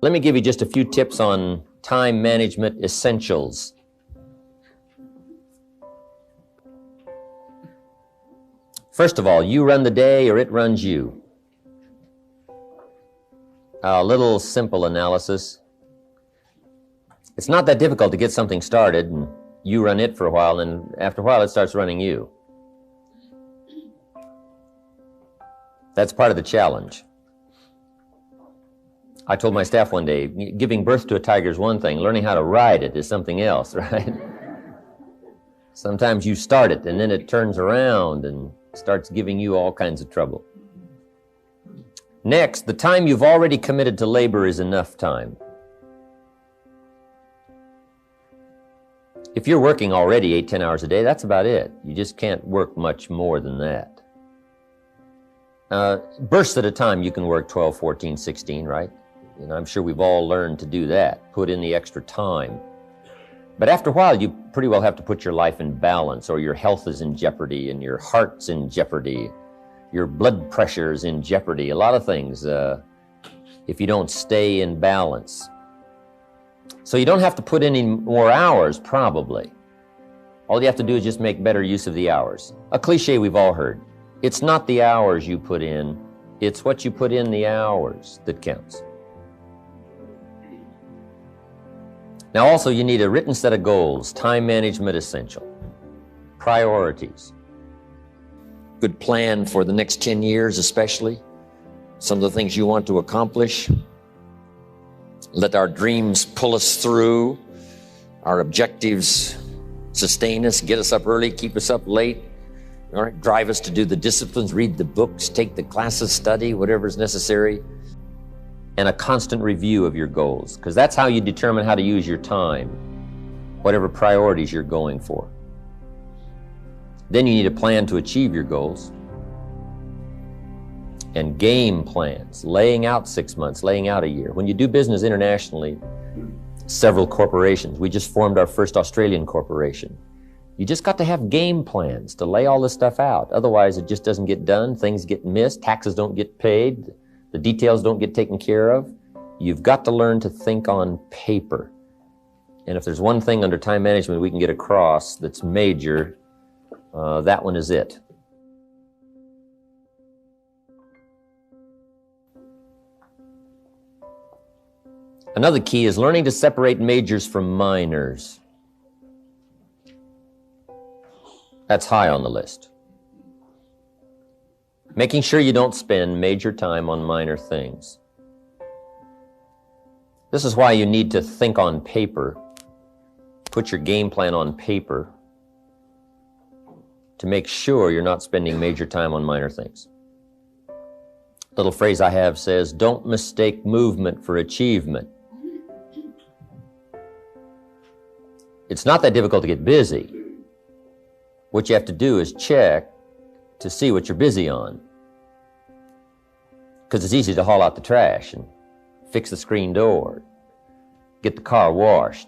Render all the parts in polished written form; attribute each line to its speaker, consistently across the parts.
Speaker 1: Let me give you just a few tips on time management essentials. First of all, you run the day or it runs you. A little simple analysis. It's not that difficult to get something started, and you run it for a while, and after a while it starts running you. That's part of the challenge. I told my staff one day, giving birth to a tiger is one thing, learning how to ride it is something else, right? Sometimes you start it and then it turns around and starts giving you all kinds of trouble. Next, the time you've already committed to labor is enough time. If you're working already 8-10 hours a day, that's about it. You just can't work much more than that. Bursts at a time, you can work 12, 14, 16, right? And I'm sure we've all learned to do that, put in the extra time. But after a while, you pretty well have to put your life in balance, or your health is in jeopardy, and your heart's in jeopardy, your blood pressure is in jeopardy, a lot of things, if you don't stay in balance. So you don't have to put in any more hours, probably. All you have to do is just make better use of the hours. A cliche we've all heard. It's not the hours you put in, it's what you put in the hours that counts. Now also you need a written set of goals, time management essential, priorities. Good plan for the next 10 years especially, some of the things you want to accomplish. Let our dreams pull us through, our objectives sustain us, get us up early, keep us up late, all right, drive us to do the disciplines, read the books, take the classes, study, whatever's necessary. And a constant review of your goals, because that's how you determine how to use your time, whatever priorities you're going for. Then you need a plan to achieve your goals. And game plans, laying out 6 months, laying out a year. When you do business internationally, several corporations, we just formed our first Australian corporation. You just got to have game plans to lay all this stuff out. Otherwise, it just doesn't get done. Things get missed. Taxes don't get paid. The details don't get taken care of. You've got to learn to think on paper. And if there's one thing under time management we can get across that's major, that one is it. Another key is learning to separate majors from minors. That's high on the list. Making sure you don't spend major time on minor things. This is why you need to think on paper, put your game plan on paper to make sure you're not spending major time on minor things. Little phrase I have says, don't mistake movement for achievement. It's not that difficult to get busy. What you have to do is check to see what you're busy on. Because it's easy to haul out the trash and fix the screen door, get the car washed,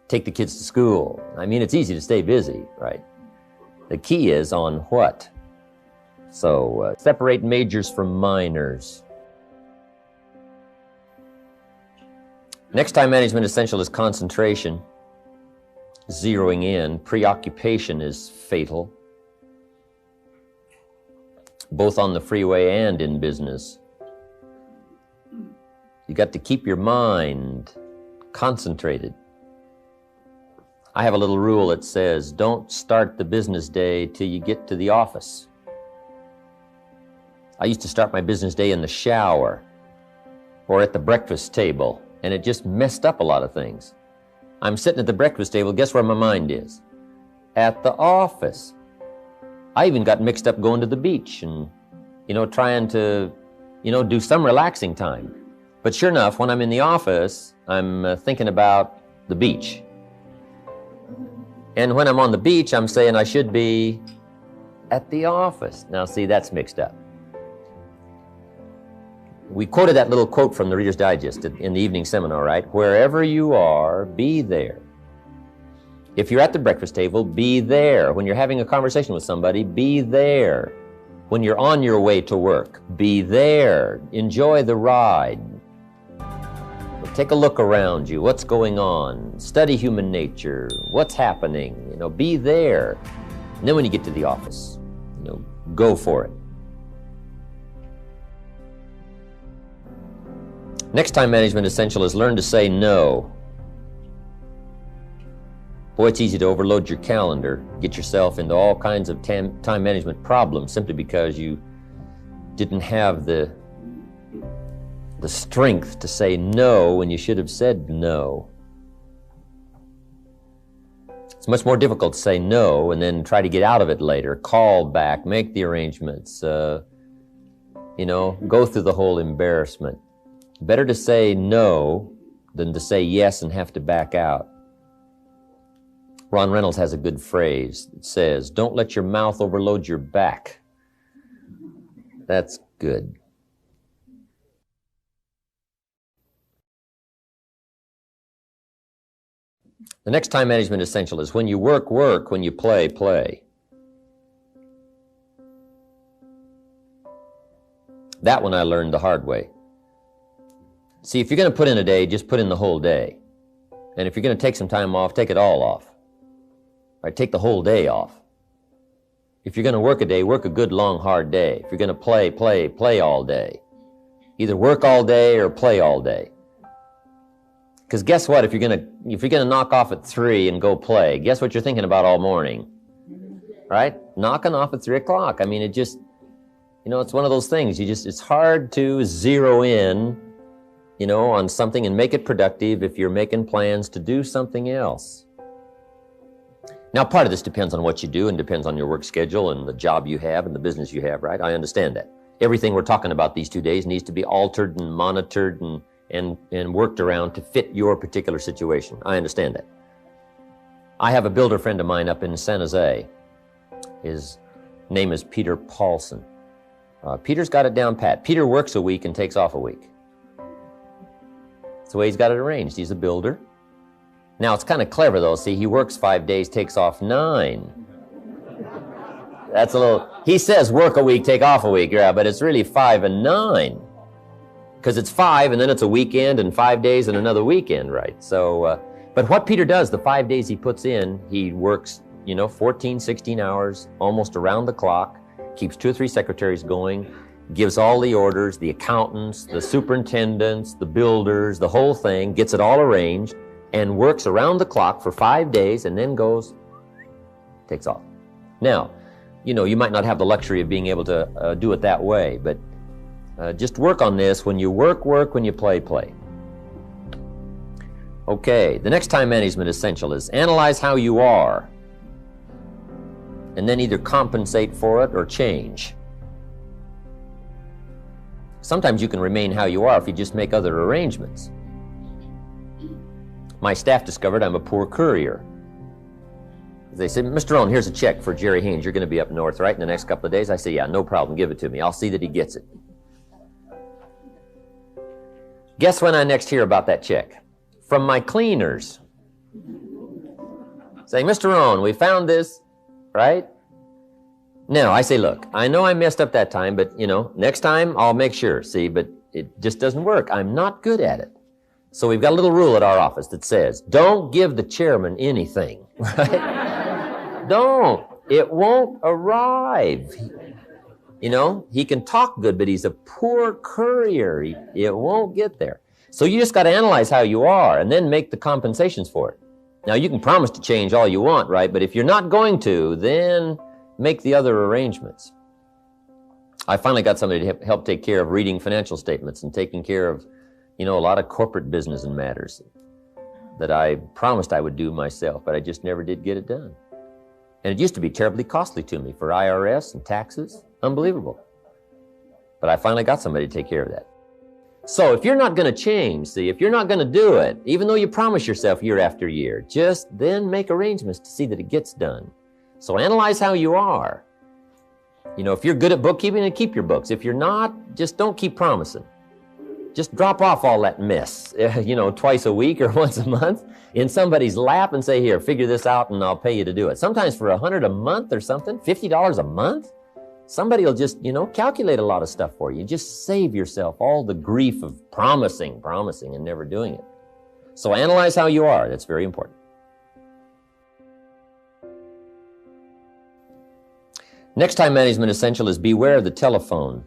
Speaker 1: take the kids to school. I mean, it's easy to stay busy, right? The key is on what? So separate majors from minors. Next time management essential is concentration, zeroing in. Preoccupation is fatal, both on the freeway and in business. You got to keep your mind concentrated. I have a little rule that says, don't start the business day till you get to the office. I used to start my business day in the shower or at the breakfast table, and it just messed up a lot of things. I'm sitting at the breakfast table, guess where my mind is? At the office. I even got mixed up going to the beach and, trying to, do some relaxing time. But sure enough, when I'm in the office, I'm thinking about the beach. And when I'm on the beach, I'm saying I should be at the office. Now, see, that's mixed up. We quoted that little quote from the Reader's Digest in the evening seminar, right? Wherever you are, be there. If you're at the breakfast table, be there. When you're having a conversation with somebody, be there. When you're on your way to work, be there. Enjoy the ride. Take a look around you. What's going on? Study human nature. What's happening? Be there. And then when you get to the office, go for it. Next time management essential is learn to say no. Boy, it's easy to overload your calendar, get yourself into all kinds of time management problems simply because you didn't have the strength to say no when you should have said no. It's much more difficult to say no and then try to get out of it later, call back, make the arrangements, go through the whole embarrassment. Better to say no than to say yes and have to back out. Ron Reynolds has a good phrase that says, "Don't let your mouth overload your back." That's good. The next time management essential is when you work, work, when you play, play. That one I learned the hard way. See, if you're going to put in a day, just put in the whole day. And if you're going to take some time off, take it all off. Right? Take the whole day off. If you're going to work a day, work a good, long, hard day. If you're going to play, play, play all day. Either work all day or play all day. Because guess what? If you're going to knock off at 3 and go play, guess what you're thinking about all morning? Right? Knocking off at 3 o'clock. I mean, it just, it's one of those things. It's hard to zero in, on something and make it productive if you're making plans to do something else. Now, part of this depends on what you do and depends on your work schedule and the job you have and the business you have, right? I understand that. Everything we're talking about these 2 days needs to be altered and monitored and worked around to fit your particular situation. I understand that. I have a builder friend of mine up in San Jose. His name is Peter Paulson. Peter's got it down pat. Peter works a week and takes off a week. That's the way he's got it arranged. He's a builder. Now, it's kind of clever, though. See, he works 5 days, takes off 9. That's a little... He says work a week, take off a week, yeah, but it's really 5 and 9. Because it's 5, and then it's a weekend, and 5 days, and another weekend, right? So, but what Peter does, the 5 days he puts in, he works, 14, 16 hours, almost around the clock, keeps 2 or 3 secretaries going, gives all the orders, the accountants, the superintendents, the builders, the whole thing, gets it all arranged, and works around the clock for 5 days, and then goes, takes off. Now, you might not have the luxury of being able to do it that way, but just work on this. When you work, work. When you play, play. Okay, the next time management essential is analyze how you are, and then either compensate for it or change. Sometimes you can remain how you are if you just make other arrangements. My staff discovered I'm a poor courier. They said, "Mr. Rohn, here's a check for Jerry Haynes. You're going to be up north, right, in the next couple of days?" I said, "Yeah, no problem. Give it to me. I'll see that he gets it." Guess when I next hear about that check? From my cleaners. Saying, "Mr. Rohn, we found this," right? Now, I say, "Look, I know I messed up that time, but, next time I'll make sure." See, but it just doesn't work. I'm not good at it. So we've got a little rule at our office that says, don't give the chairman anything, right? Don't. It won't arrive. He can talk good, but he's a poor courier. It won't get there. So you just got to analyze how you are and then make the compensations for it. Now, you can promise to change all you want, right? But if you're not going to, then make the other arrangements. I finally got somebody to help take care of reading financial statements and taking care of, a lot of corporate business and matters that I promised I would do myself, but I just never did get it done. And it used to be terribly costly to me for IRS and taxes. Unbelievable. But I finally got somebody to take care of that. So if you're not going to change, if you're not going to do it, even though you promise yourself year after year, just then make arrangements to see that it gets done. So analyze how you are. If you're good at bookkeeping, then keep your books. If you're not, just don't keep promising. Just drop off all that mess, twice a week or once a month in somebody's lap and say, "Here, figure this out and I'll pay you to do it." Sometimes for $100 a month or something, $50 a month. Somebody will just, calculate a lot of stuff for you. Just save yourself all the grief of promising, and never doing it. So analyze how you are. That's very important. Next time management essential is beware of the telephone.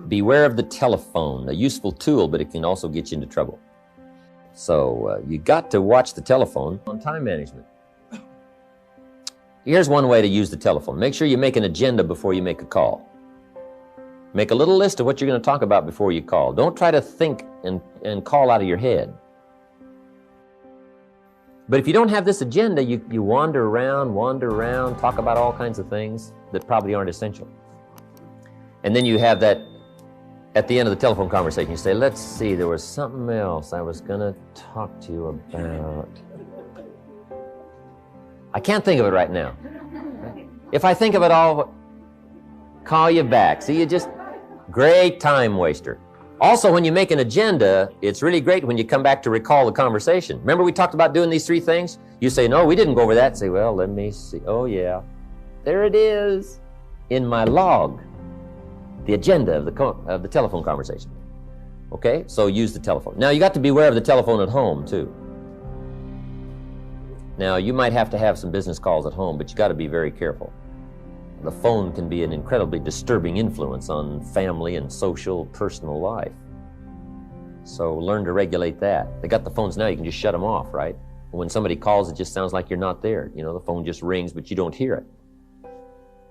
Speaker 1: Beware of the telephone, a useful tool, but it can also get you into trouble. So you got to watch the telephone on time management. Here's one way to use the telephone. Make sure you make an agenda before you make a call. Make a little list of what you're going to talk about before you call. Don't try to think and call out of your head. But if you don't have this agenda, you wander around, talk about all kinds of things that probably aren't essential. And then you have that, at the end of the telephone conversation, you say, let's see, there was something else I was going to talk to you about. I can't think of it right now. If I think of it, I'll call you back. See, you just, great time waster. Also, when you make an agenda, it's really great when you come back to recall the conversation. Remember we talked about doing these 3 things? You say, no, we didn't go over that. Say, well, let me see. Oh, yeah. There it is in my log, the agenda of the telephone conversation. Okay, so use the telephone. Now, you got to beware of the telephone at home, too. Now, you might have to have some business calls at home, but you got to be very careful. The phone can be an incredibly disturbing influence on family and social, personal life. So learn to regulate that. They got the phones now, you can just shut them off, right? When somebody calls, it just sounds like you're not there. The phone just rings, but you don't hear it.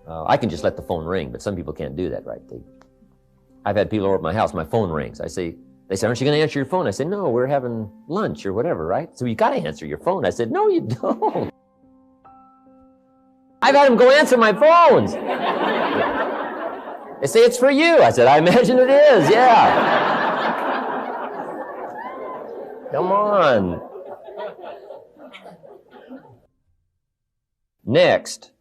Speaker 1: I can just let the phone ring, but some people can't do that, right? I've had people over at my house, my phone rings. They say, aren't you going to answer your phone? I say, no, we're having lunch or whatever, right? So you got to answer your phone. I said, no, you don't. I've had them go answer my phones. They say, it's for you. I said, I imagine it is, yeah. Come on. Next.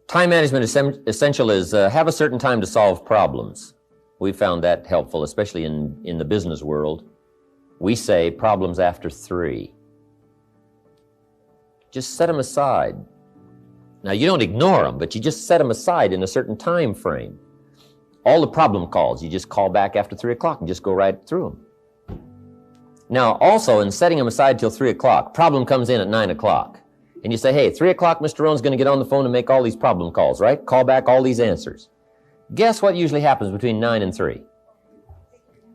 Speaker 1: Time management essential is have a certain time to solve problems. We found that helpful, especially in the business world. We say problems after 3. Just set them aside. Now, you don't ignore them, but you just set them aside in a certain time frame. All the problem calls, you just call back after 3 o'clock and just go right through them. Now, also, in setting them aside till 3 o'clock, problem comes in at 9 o'clock. And you say, hey, 3 o'clock, Mr. Rohn's going to get on the phone and make all these problem calls, right? Call back all these answers. Guess what usually happens between 9 and 3?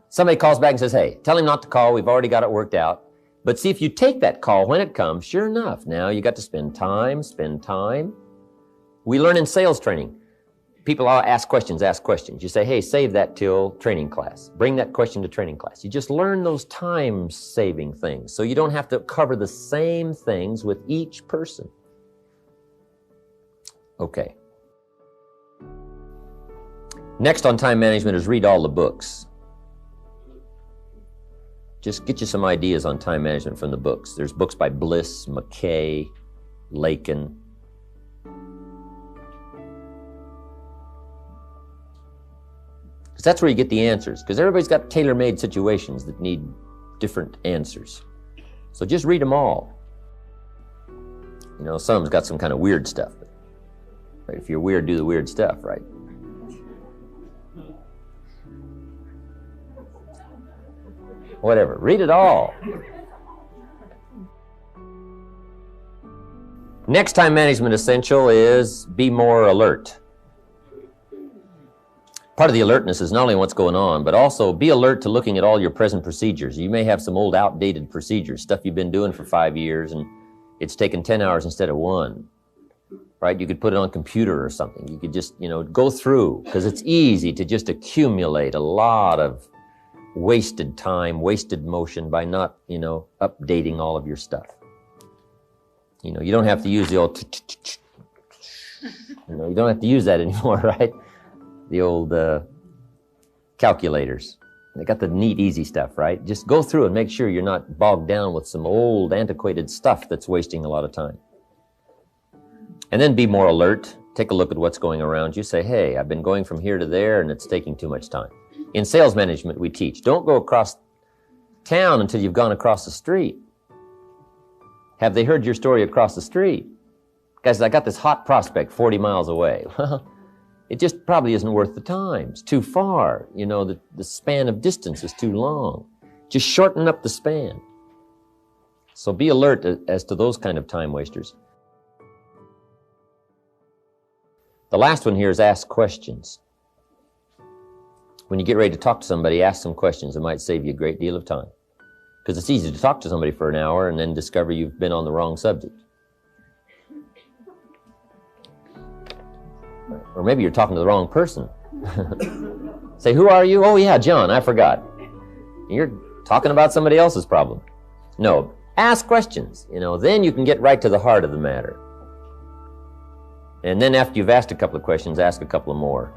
Speaker 1: Somebody calls back and says, hey, tell him not to call. We've already got it worked out. But see, if you take that call when it comes, sure enough, now you got to spend time. We learn in sales training. People ask questions. You say, hey, save that till training class. Bring that question to training class. You just learn those time-saving things so you don't have to cover the same things with each person. Okay. Next on time management is read all the books. Just get you some ideas on time management from the books. There's books by Bliss, McKay, Lakin. Because that's where you get the answers. Because everybody's got tailor-made situations that need different answers. So just read them all. Some of them's got some kind of weird stuff. Right? If you're weird, do the weird stuff, right? Whatever, read it all. Next time management essential is be more alert. Part of the alertness is not only what's going on, but also be alert to looking at all your present procedures. You may have some old outdated procedures, stuff you've been doing for 5 years and it's taken 10 hours instead of 1. Right? You could put it on a computer or something. You could just, go through, because it's easy to just accumulate a lot of wasted time, wasted motion by not, updating all of your stuff. You don't have to use the old, you don't have to use that anymore, right? The old calculators. They got the neat, easy stuff, right? Just go through and make sure you're not bogged down with some old, antiquated stuff that's wasting a lot of time. And then be more alert. Take a look at what's going around you. Say, hey, I've been going from here to there and it's taking too much time. In sales management, we teach, don't go across town until you've gone across the street. Have they heard your story across the street? Guys, I got this hot prospect 40 miles away. Well, it just probably isn't worth the time. It's too far. You know, the span of distance is too long. Just shorten up the span. So be alert as to those kind of time wasters. The last one here is ask questions. When you get ready to talk to somebody, ask some questions. It might save you a great deal of time. Because it's easy to talk to somebody for an hour and then discover you've been on the wrong subject. Or maybe you're talking to the wrong person. Say, who are you? Oh yeah, John, I forgot. You're talking about somebody else's problem. No, ask questions. You know, then you can get right to the heart of the matter. And then after you've asked a couple of questions, ask a couple of more.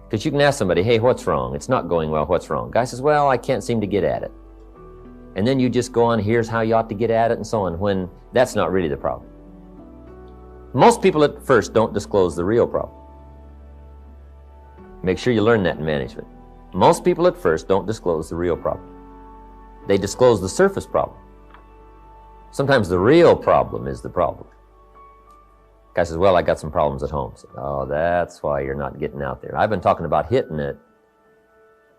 Speaker 1: Because you can ask somebody, hey, what's wrong? It's not going well, what's wrong? Guy says, well, I can't seem to get at it. And then you just go on, here's how you ought to get at it, and so on, when that's not really the problem. Most people at first don't disclose the real problem. Make sure you learn that in management. Most people at first don't disclose the real problem. They disclose the surface problem. Sometimes the real problem is the problem. Guy says, well, I got some problems at home. So, oh, that's why you're not getting out there. I've been talking about hitting it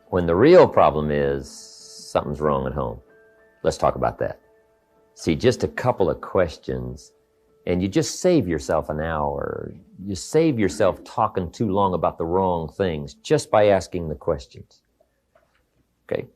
Speaker 1: when the real problem is something's wrong at home. Let's talk about that. See, just a couple of questions, and you just save yourself an hour. You save yourself talking too long about the wrong things just by asking the questions. Okay?